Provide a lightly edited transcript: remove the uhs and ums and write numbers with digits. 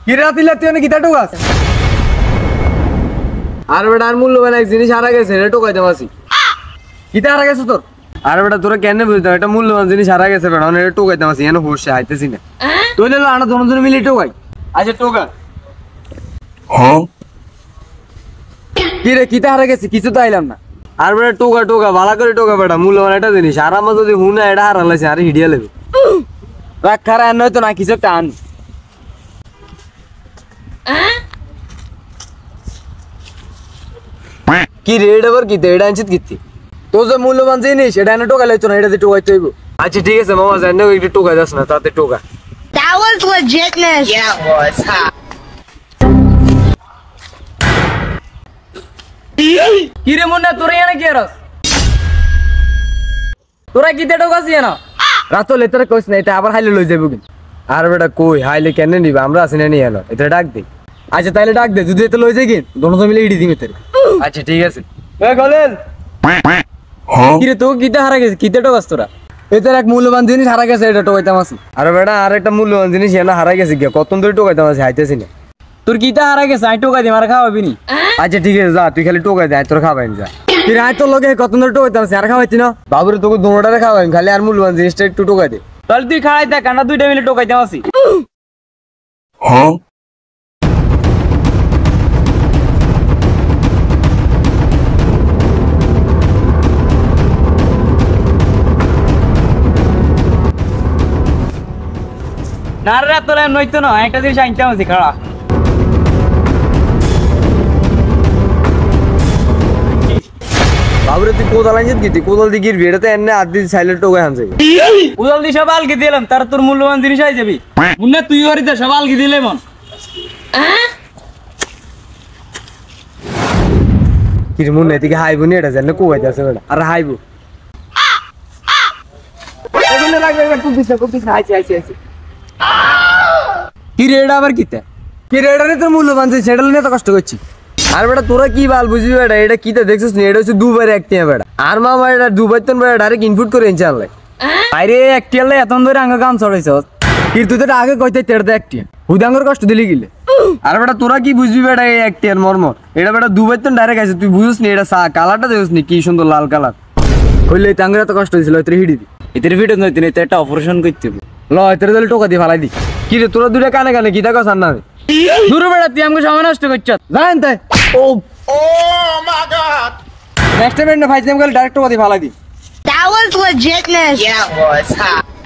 কিরাতি লাগতে না কিতা টোকাস আর বেটা আর মূল্যবান এক জিনিস হারা গেছে রে টোকাই দেমাসি কিতা হারা গেছে তোর আর বেটা তোরা কেন বুঝতাম এটা মূল্যবান জিনিস হারা গেছে বেটা অনেক টোকাই দেমাসি এনে হোসে আইতেছি না তুই লে আনা দুজন মিলে টোকাই আচ্ছা টোকা হ্যাঁ কি রে কিতা হারা গেছে কিছু তো আইলাম না আর বেটা টোকা টোকা ভালো করে টোকা বেটা মূল্যবান একটা জিনিস আর আমার যদি হুনা এটা হারালাইছে আরে হিডিয়া লেবে রাখ খারা নয় তো না কিছু একটা আন কি রে এটা আবার কিতে এটা আনছিস কিতে তো যে মূল্যবান জিনিস এটা এনে টোকা লাইতো না এটাতে টোকাইতে হইব আচ্ছা ঠিক আছে মামা জানো একটু টোকা দাস না তাতে টোকা That was legitness. Yeah, it was. কি রে মুন্না তোরা এনে কি আরস তোরা কিতে টোকাছি না রাতো লেতরে কইছ না এটা আবার হাইলে লই যাবো কি আর বেটা কই হাইলে কেন নিবা আমরা আসি না নি এলো এটা ডাক দে আচ্ছা তাইলে ডাক দে যদি এতে লই যাই কি দোনো মিলে ইডি দিমে তোরে আচ্ছা ঠিক আছে এ গলেন কি রে তো কিতে হারা গেছে কিতে টোকাস তোরা এটার এক মূল্যবান জিনিস হারা গেছে এটা টোকাইতাম আছে আর বেটা আর একটা মূল্যবান জিনিস এনা হারা গেছে কি কতন ধরে টোকাইতাম আছে আইতেছি না তোর কিতে হারা গেছে আই টোকাই দি মারা খাওয়াবি নি আচ্ছা ঠিক আছে যা তুই খালি টোকাই দে আই তোর খাওয়াইন যা তুই আই তোর লগে কতন ধরে টোকাইতাম আছে আর খাওয়াইতি না বাবুরে তোকে দুটোটারে খাওয়াইন খালি আর মূল্যবান জিনিসটা একটু টোকাই দে তাহলে তুই খাড়াই দে কানা দুইটা মিলে টোকাইতাম আছি হ্যাঁ না রে তোরা নইতো না একটা জিনিস আনতাম আছে খাড়া বাবুরে তুই কোদাল আনছিস কি তুই কোদাল দিয়ে গিরবি এটা তো এনে আদি সাইলেন্ট টোকা আনছে কোদাল দিয়ে সব আলগি দিলাম তার তোর মূল্যবান জিনিস আই যাবি মুন্না তুই ওরিতে সব আলগি দিলে মন কি রে মুন্না এদিকে হাইবো নি এটা জানে কোয়াইতে আছে বেটা আর হাইবো এগুলো লাগবে একবার কুপিস না আইছে কি রে এটা আবার কিতে কি রে এটা রে তোর মূল্যবান জিনিস সেটা নিয়ে তো কষ্ট করছি আর বেটা তোরা কি বাল বুঝবি বেটা এটা কিতে দেখছিস না এটা হচ্ছে দুবার একটিয়া বেটা আর মামা এটা দুবার তো বেটা ডাইরেক্ট ইনপুট করে এনছে আনলাই আরে একটিয়া লাই এতন ধরে আঙ্গা কাম চড়াইছ কি তুই তো আগে কইতে তেড়তে একটিয়া হুদাঙ্গর কষ্ট দিলি গিলে আর বেটা তোরা কি বুঝবি বেটা এই একটিয়ার মর্ম এটা বেটা দুবার তো ডাইরেক্ট আছে তুই বুঝিস নি এটা কালারটা দেখিস নি কি সুন্দর লাল কালার কইলে তাঙ্গরা তো কষ্ট হইছিল এতে হিডি দি এতে ভিডিও নয় তিনি এটা অপারেশন করতে হবে ল এতে দিলে টোকা দি ফালাই দি কি রে তোরা দুইটা কানে কানে কি দেখছ আর না দূর বেটা তুই আমাকে সময় নষ্ট করছ জানেন তাই ও মাই গড নেক্সট টাইম না ফাইজ নেম গেল ডাইরেক্ট টোকা দি ফালাই দি That was legitness. Yeah, it was.